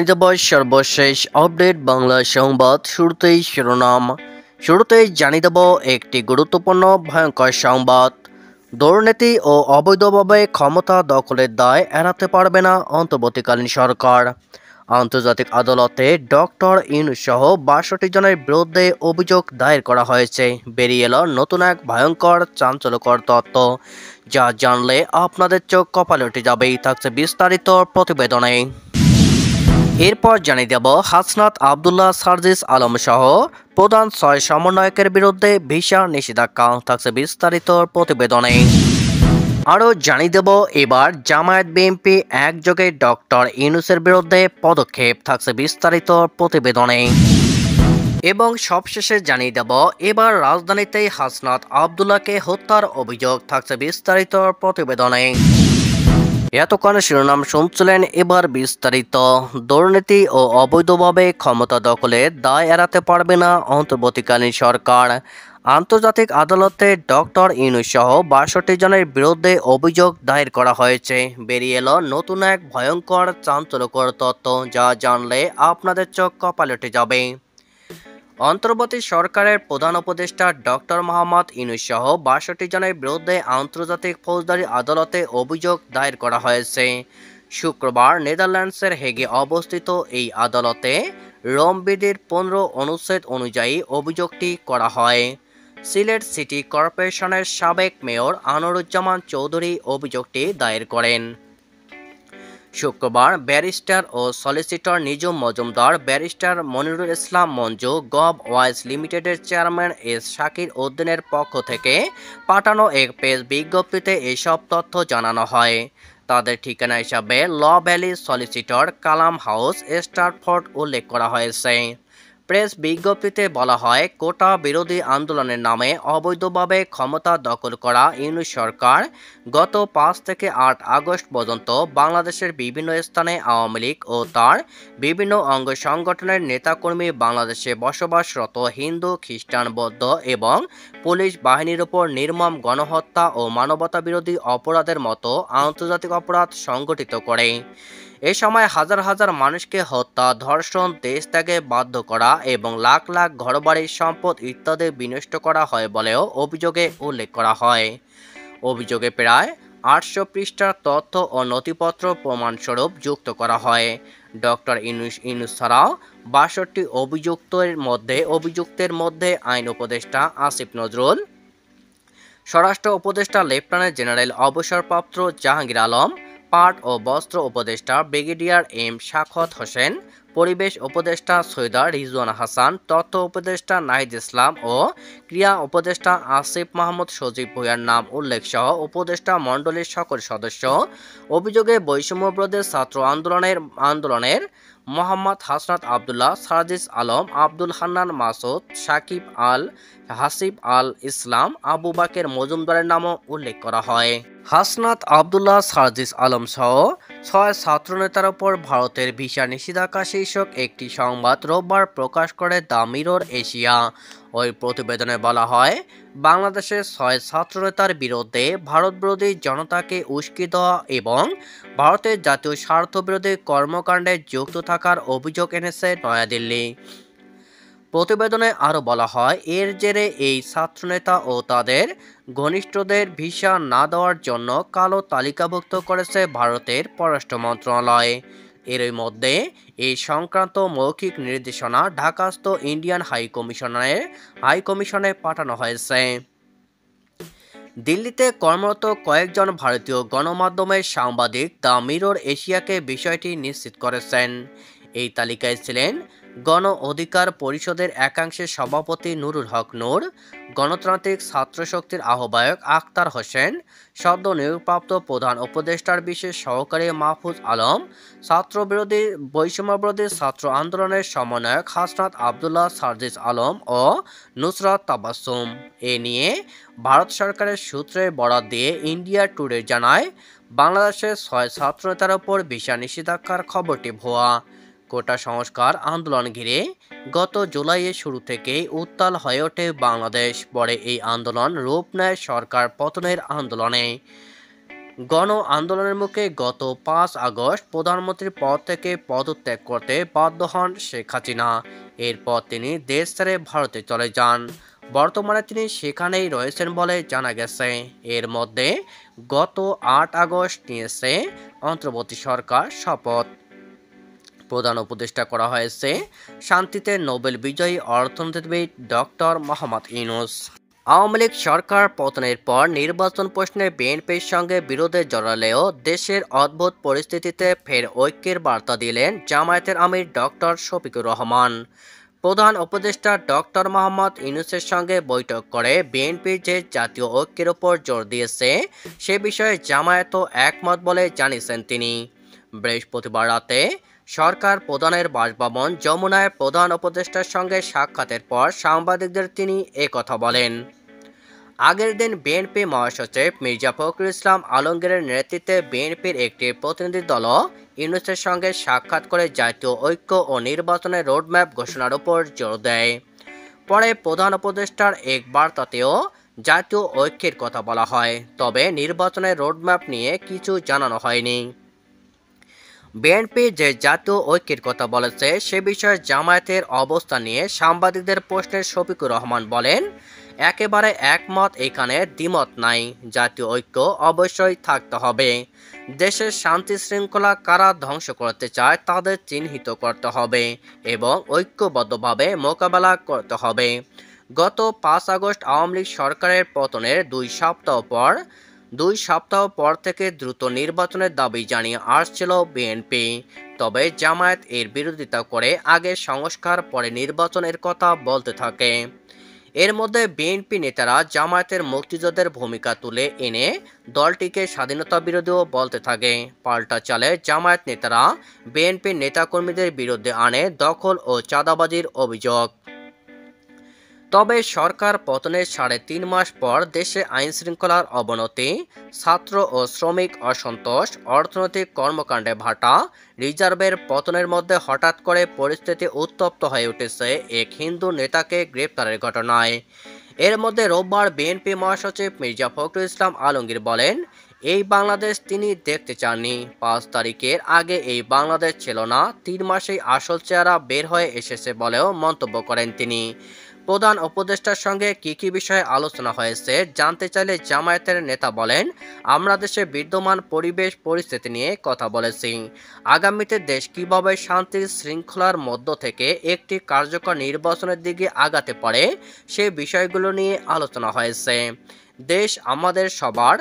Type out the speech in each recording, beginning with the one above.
দেব সর্বশেষ আপডেট বাংলা সংবাদ। শুরুতেই শিরোনাম। শুরুতেই জানিয়ে দেব একটি গুরুত্বপূর্ণ ভয়ঙ্কর সংবাদ। দুর্নীতি ও অবৈধভাবে ক্ষমতা দখলের দায় এড়াতে পারবে না অন্তর্বর্তীকালীন সরকার। আন্তর্জাতিক আদালতে ডক্টর ইউনূস সহ ৬২ জনের বিরুদ্ধে অভিযোগ দায়ের করা হয়েছে। বেরিয়ে এলো নতুন এক ভয়ঙ্কর চাঞ্চল্যকর তথ্য, যা জানলে আপনাদের চোখ কপালে উঠে যাবেই। থাকছে বিস্তারিত প্রতিবেদনে। এরপর জানিয়ে দেব হাসনাত আবদুল্লাহ, সার্জিস আলম সহ প্রধান ৬ সমন্বয়কের বিরুদ্ধে ভিসা নিষেধাজ্ঞা। থাকছে বিস্তারিত প্রতিবেদনে। আরও জানিয়ে দেব এবার জামায়াত বিএনপি একযোগে ডক্টর ইউনূসের বিরুদ্ধে পদক্ষেপ। থাকছে বিস্তারিত প্রতিবেদনে। এবং সবশেষে জানিয়ে দেব এবার রাজধানীতেই হাসনাত আবদুল্লাহকে হত্যার অভিযোগ। থাকছে বিস্তারিত প্রতিবেদনে। এতক্ষণ শিরোনাম শুনছিলেন, এবার বিস্তারিত। দুর্নীতি ও অবৈধভাবে ক্ষমতা দখলে দায় এড়াতে পারবে না অন্তর্বর্তীকালীন সরকার। আন্তর্জাতিক আদালতে ডক্টর ইউনূস সহ ৬২ জনের বিরুদ্ধে অভিযোগ দায়ের করা হয়েছে। বেরিয়ে এলো নতুন এক ভয়ঙ্কর চাঞ্চল্যকর তথ্য, যা জানলে আপনাদের চোখ কপালে উঠে যাবে। অন্তর্বর্তী সরকারের প্রধান উপদেষ্টা ডক্টর মোহাম্মদ ইউনূস সহ ৬২ জনের বিরুদ্ধে আন্তর্জাতিক ফৌজদারি আদালতে অভিযোগ দায়ের করা হয়েছে। শুক্রবার নেদারল্যান্ডসের হেগে অবস্থিত এই আদালতে রোম বিধির ১৫ অনুচ্ছেদ অনুযায়ী অভিযোগটি করা হয়। সিলেট সিটি কর্পোরেশনের সাবেক মেয়র আনোয়ারুজ্জামান চৌধুরী অভিযোগটি দায়ের করেন। শুক্রবার ব্যারিস্টার ও সলিসিটর নিজুম মজুমদার, ব্যারিস্টার মনিরুল ইসলাম মঞ্জু, গভ ওয়াইজ লিমিটেডের চেয়ারম্যান এস শাকির উদ্দিনের পক্ষ থেকে পাঠানো এক প্রেস বিজ্ঞপ্তিতে এসব তথ্য জানানো হয়। তাদের ঠিকানা হিসাবে ল ভ্যালি সলিসিটর, কালাম হাউস, স্টারফোর্ড উল্লেখ করা হয়েছে। প্রেস বিজ্ঞপ্তিতে বলা হয়, কোটা বিরোধী আন্দোলনের নামে অবৈধভাবে ক্ষমতা দখল করা ইউনূস সরকার গত ৫ থেকে ৮ আগস্ট পর্যন্ত বাংলাদেশের বিভিন্ন স্থানে আওয়ামী লীগ ও তার বিভিন্ন অঙ্গ সংগঠনের নেতাকর্মী, বাংলাদেশে বসবাসরত হিন্দু, খ্রিস্টান, বৌদ্ধ এবং পুলিশ বাহিনীর উপর নির্মম গণহত্যা ও মানবতাবিরোধী অপরাধের মতো আন্তর্জাতিক অপরাধ সংগঠিত করে। এ সময় হাজার হাজার মানুষকে হত্যা, ধর্ষণ, দেশ ত্যাগে বাধ্য করা এবং লাখ লাখ ঘরবাড়ির সম্পদ ইত্যাদি বিনষ্ট করা হয় বলেও অভিযোগে উল্লেখ করা হয়। অভিযোগে প্রায় ৮০০ পৃষ্ঠার তথ্য ও নথিপত্র প্রমাণস্বরূপ যুক্ত করা হয়। ডক্টর ইউনূস ছাড়াও ৬২ অভিযুক্তের মধ্যে আইন উপদেষ্টা আসিফ নজরুল, স্বরাষ্ট্র উপদেষ্টা লেফটেন্যান্ট জেনারেল অবসরপ্রাপ্ত জাহাঙ্গীর আলম, পাট ও বস্ত্র উপদেষ্টা ব্রিগেডিয়ার এম শাখাওয়াত হোসেন, পরিবেশ উপদেষ্টা সৈয়দা রিজওয়ানা হাসান, তথ্য উপদেষ্টা নাহিদ ইসলাম ও ক্রীড়া উপদেষ্টা আসিফ মাহমুদ সজীব ভূঁইয়ার নাম উল্লেখ সহ উপদেষ্টা মণ্ডলীর সকল সদস্য। অভিযোগে বৈষম্যবিরোধী ছাত্র আন্দোলনের মোহাম্মদ হাসনাত আবদুল্লাহ, সার্জিস আলম, আব্দুল হান্নান মাসুদ, সাকিব আল হাসিব আল ইসলাম, আবু বাকের মজুমদারের নামও উল্লেখ করা হয়। হাসনাত আবদুল্লাহ, সার্জিস আলম সহ ৬ ছাত্রনেতার ওপর ভারতের ভিসা নিষেধাজ্ঞা শীর্ষক একটি সংবাদ রোববার প্রকাশ করে দ্য মিরর এশিয়া। ওই প্রতিবেদনে বলা হয়, বাংলাদেশের ৬ ছাত্রনেতার বিরুদ্ধে ভারতবিরোধী জনতাকে উস্কে দেওয়া এবং ভারতের জাতীয় স্বার্থবিরোধী কর্মকাণ্ডে যুক্ত থাকার অভিযোগ এনেছে নয়াদিল্লি। প্রতিবেদনে আরও বলা হয়, এর জেরে এই ছাত্রনেতা ও তাদের ঘনিষ্ঠদের ভিসা না দেওয়ার জন্য কালো তালিকাভুক্ত করেছে ভারতের পররাষ্ট্র মন্ত্রণালয়। এরই মধ্যে এই সংক্রান্ত মৌখিক নির্দেশনা ঢাকাস্থ ইন্ডিয়ান হাইকমিশনে পাঠানো হয়েছে। দিল্লিতে কর্মরত কয়েকজন ভারতীয় গণমাধ্যমের সাংবাদিক দ্য মিরর এশিয়াকে বিষয়টি নিশ্চিত করেছেন। এই তালিকায় ছিলেন গণ অধিকার পরিষদের একাংশের সভাপতি নুরুল হক নূর, গণতান্ত্রিক ছাত্রশক্তির আহ্বায়ক আখতার হোসেন, সদ্য নিয়োগপ্রাপ্ত প্রধান উপদেষ্টার বিশেষ সহকারী মাহফুজ আলম, বৈষম্যবিরোধী ছাত্র আন্দোলনের সমন্বয়ক হাসনাত আবদুল্লাহ, সার্জিস আলম ও নুসরাত তাবাসসুম। এ নিয়ে ভারত সরকারের সূত্রের বরাত দিয়ে ইন্ডিয়া টুডে জানায়, বাংলাদেশের ৬ ছাত্রনেতার ওপর ভিসা নিষেধাজ্ঞার খবরটি ভুয়া। কোটা সংস্কার আন্দোলন ঘিরে গত জুলাইয়ের শুরু থেকেই উত্তাল হয়ে ওঠে বাংলাদেশ। পরে এই আন্দোলন রূপ নেয় সরকার পতনের আন্দোলনে। গণ আন্দোলনের মুখে গত 5 আগস্ট প্রধানমন্ত্রীর পদ থেকে পদত্যাগ করতে বাধ্য হন শেখ হাসিনা। এরপর তিনি দেশ ছেড়ে ভারতে চলে যান। বর্তমানে তিনি সেখানেই রয়েছেন বলে জানা গেছে। এর মধ্যে গত 8 আগস্ট নিয়েছে অন্তর্বর্তী সরকার শপথ। প্রধান উপদেষ্টা করা হয়েছে শান্তিতে নোবেল বিজয়ী অর্থনীতিবিদ ডক্টর মোহাম্মদ ইউনূস। আওয়ামী লীগ সরকার পতনের পর নির্বাচন প্রশ্নে বিএনপির সঙ্গে বিরোধে জড়ালেও দেশের অদ্ভুত পরিস্থিতিতে ফের ঐক্যের বার্তা দিলেন জামায়াতের আমির ডক্টর শফিকুর রহমান। প্রধান উপদেষ্টা ডক্টর মোহাম্মদ ইউনূসের সঙ্গে বৈঠক করে বিএনপি যে জাতীয় ঐক্যের ওপর জোর দিয়েছে সে বিষয়ে জামায়াতও একমত বলে জানিয়েছেন তিনি। বৃহস্পতিবার রাতে সরকার প্রধানের বাসভবন যমুনায় প্রধান উপদেষ্টার সঙ্গে সাক্ষাতের পর সাংবাদিকদের তিনি একথা বলেন। আগের দিন বিএনপি মহাসচিব মির্জা ফখরুল ইসলাম আলমগীরের নেতৃত্বে বিএনপির একটি প্রতিনিধি দলও ইউনূসের সঙ্গে সাক্ষাৎ করে জাতীয় ঐক্য ও নির্বাচনের রোডম্যাপ ঘোষণার উপর জোর দেয়। পরে প্রধান উপদেষ্টার এক বার্তাতেও জাতীয় ঐক্যের কথা বলা হয়, তবে নির্বাচনের রোডম্যাপ নিয়ে কিছু জানানো হয়নি। বিএনপি যে জাতীয় ঐক্যের কথা বলেছে সে বিষয়ে জামায়াতের অবস্থা নিয়ে সাংবাদিকদের প্রশ্নের শফিকুর রহমান বলেন, একেবারে একমত, এখানে দ্বিমত নাই। জাতীয় ঐক্য অবশ্যই থাকতে হবে। দেশের শান্তি শৃঙ্খলা কারা ধ্বংস করতে চায় তাদের চিহ্নিত করতে হবে এবং ঐক্যবদ্ধভাবে মোকাবেলা করতে হবে। গত 5 আগস্ট আওয়ামী লীগ সরকারের পতনের 2 সপ্তাহ পর থেকে দ্রুত নির্বাচনের দাবি জানিয়ে আসছিল বিএনপি, তবে জামায়াত এর বিরোধিতা করে আগে সংস্কার পরে নির্বাচনের কথা বলতে থাকে। এর মধ্যে বিএনপি নেতারা জামায়াতের মুক্তিযোদ্ধাদের ভূমিকা তুলে এনে দলটিকে স্বাধীনতা বিরোধীও বলতে থাকে। পাল্টা চালে জামায়াত নেতারা বিএনপির নেতাকর্মীদের বিরুদ্ধে আনে দখল ও চাঁদাবাজির অভিযোগ। তবে সরকার পতনের 3.5 মাস পর দেশে আইনশৃঙ্খলার অবনতি, ছাত্র ও শ্রমিক অসন্তোষ, অর্থনৈতিক কর্মকাণ্ডে ভাটা, রিজার্ভের পতনের মধ্যে হঠাৎ করে পরিস্থিতি উত্তপ্ত হয়ে উঠেছে এক হিন্দু নেতাকে গ্রেপ্তারের ঘটনায়। এর মধ্যে রোববার বিএনপি মহাসচিব মির্জা ফখরুল ইসলাম আলমগীর বলেন, এই বাংলাদেশ তিনি দেখতে চাননি। 5 তারিখের আগে এই বাংলাদেশ ছিল না, 3 মাসেই আসল চেহারা বের হয়ে এসেছে বলেও মন্তব্য করেন তিনি। প্রধান উপদেষ্টার সঙ্গে কী বিষয়ে আলোচনা হয়েছে জানতে চাইলে জামায়াতের নেতা বলেন, আমরা দেশে বিদ্যমান পরিবেশ পরিস্থিতি নিয়ে কথা বলেছি। আগামীতে দেশ কিভাবে শান্তির শৃঙ্খলার মধ্য থেকে একটি কার্যকর নির্বাচনের দিকে আগাতে পারে সে বিষয়গুলো নিয়ে আলোচনা হয়েছে। দেশ আমাদের সবার,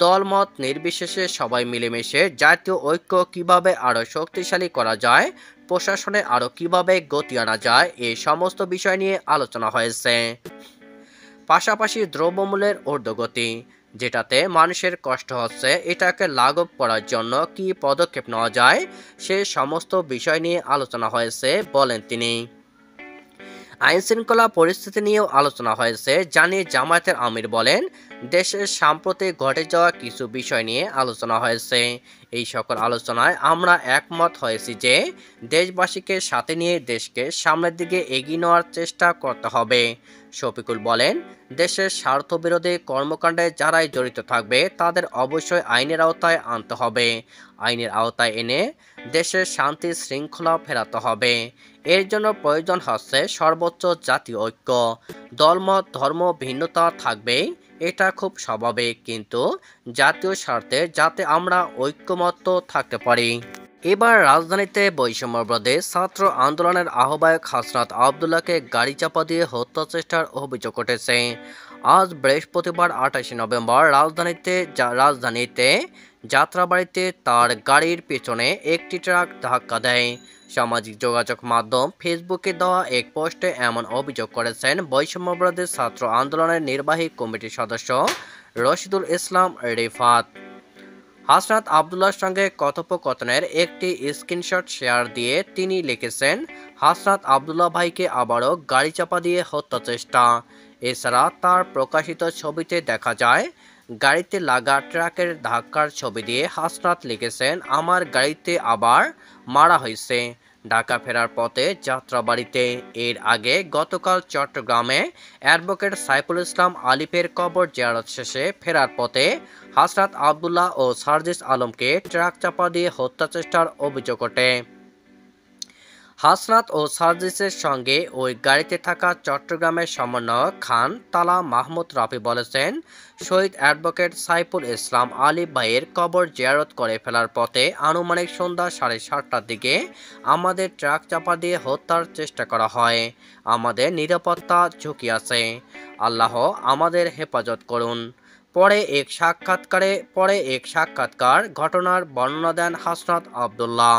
দলমত নির্বিশেষে সবাই মিলেমিশে জাতীয় ঐক্য কিভাবে আরও শক্তিশালী করা যায়, প্রশাসনে আরও কিভাবে গতি আনা যায়, এই সমস্ত বিষয় নিয়ে আলোচনা হয়েছে। পাশাপাশি দ্রব্যমূল্যের ঊর্ধ্বগতি, যেটাতে মানুষের কষ্ট হচ্ছে, এটাকে লাঘব করার জন্য কী পদক্ষেপ নেওয়া যায় সে সমস্ত বিষয় নিয়ে আলোচনা হয়েছে বলেন তিনি। আইনশৃঙ্খলা পরিস্থিতি নিয়েও আলোচনা হয়েছে জানিয়ে জামায়াতের আমির বলেন, দেশের সাম্প্রতিক ঘটে যাওয়া কিছু বিষয় নিয়ে আলোচনা হয়েছে। এই সকল আলোচনায় আমরা একমত হয়েছি যে দেশবাসীকে সাথে নিয়ে দেশকে সামনের দিকে এগিয়ে নেওয়ার চেষ্টা করতে হবে। শফিকুল বলেন, দেশের স্বার্থবিরোধী কর্মকাণ্ডে যারাই জড়িত থাকবে তাদের অবশ্যই আইনের আওতায় আনতে হবে। আইনের আওতায় এনে দেশের শান্তি শৃঙ্খলা ফেরাতে হবে। এর জন্য প্রয়োজন হচ্ছে সর্বোচ্চ জাতীয় ঐক্য। দলমত ধর্ম ভিন্নতা থাকবেই, এটা খুব স্বাভাবিক, কিন্তু জাতীয় স্বার্থে যাতে আমরা ঐক্যমত্য থাকতে পারি। এবার রাজধানীতে বৈষম্যবিরোধী ছাত্র আন্দোলনের আহ্বায়ক হাসনাত আবদুল্লাহকে গাড়ি চাপা দিয়ে হত্যা চেষ্টার অভিযোগ উঠেছে। আজ বৃহস্পতিবার 28 নভেম্বর রাজধানীতে যাত্রাবাড়িতে তার গাড়ির পেছনে একটি ট্রাক ধাক্কা দেয়। সামাজিক যোগাযোগ মাধ্যম ফেসবুকে দেওয়া এক পোস্টে এমন অভিযোগ করেছেন বৈষম্যবিরোধী ছাত্র আন্দোলনের নির্বাহী কমিটির সদস্য রশিদুল ইসলাম রিফাত। হাসনাত আবদুল্লাহর সঙ্গে কথোপকথনের একটি স্ক্রিনশট শেয়ার দিয়ে তিনি লিখেছেন, হাসনাত আবদুল্লাহ ভাইকে আবারও গাড়ি চাপা দিয়ে হত্যা চেষ্টা। এছাড়া তার প্রকাশিত ছবিতে দেখা যায় গাড়িতে লাগা ট্রাকের ধাক্কার ছবি দিয়ে হাসনাত লিখেছেন, আমার গাড়িতে আবার মারা হয়েছে। ঢাকা ফেরার পথে যাত্রাবাড়িতে। এর আগে গতকাল চট্টগ্রামে অ্যাডভোকেট সাইফুল ইসলাম আলিফের কবর জিয়ারত শেষে ফেরার পথে হাসনাত আবদুল্লাহ ও সার্জিস আলমকে ট্রাক চাপা দিয়ে হত্যা চেষ্টার অভিযোগ ওঠে। হাসনাত ও সার্জিসের সঙ্গে ওই গাড়িতে থাকা চট্টগ্রামের সমন্বয়ক খান তালা মাহমুদ রাফি বলেছেন, শহীদ অ্যাডভোকেট সাইফুল ইসলাম আলী ভাইয়ের কবর জিয়ারত করে ফেলার পথে আনুমানিক সন্ধ্যা 7:30টার দিকে আমাদের ট্রাক চাপা দিয়ে হত্যার চেষ্টা করা হয়। আমাদের নিরাপত্তা ঝুঁকি আছে, আল্লাহ আমাদের হেফাজত করুন। পরে এক সাক্ষাৎকার ঘটনার বর্ণনা দেন হাসনাত আবদুল্লাহ।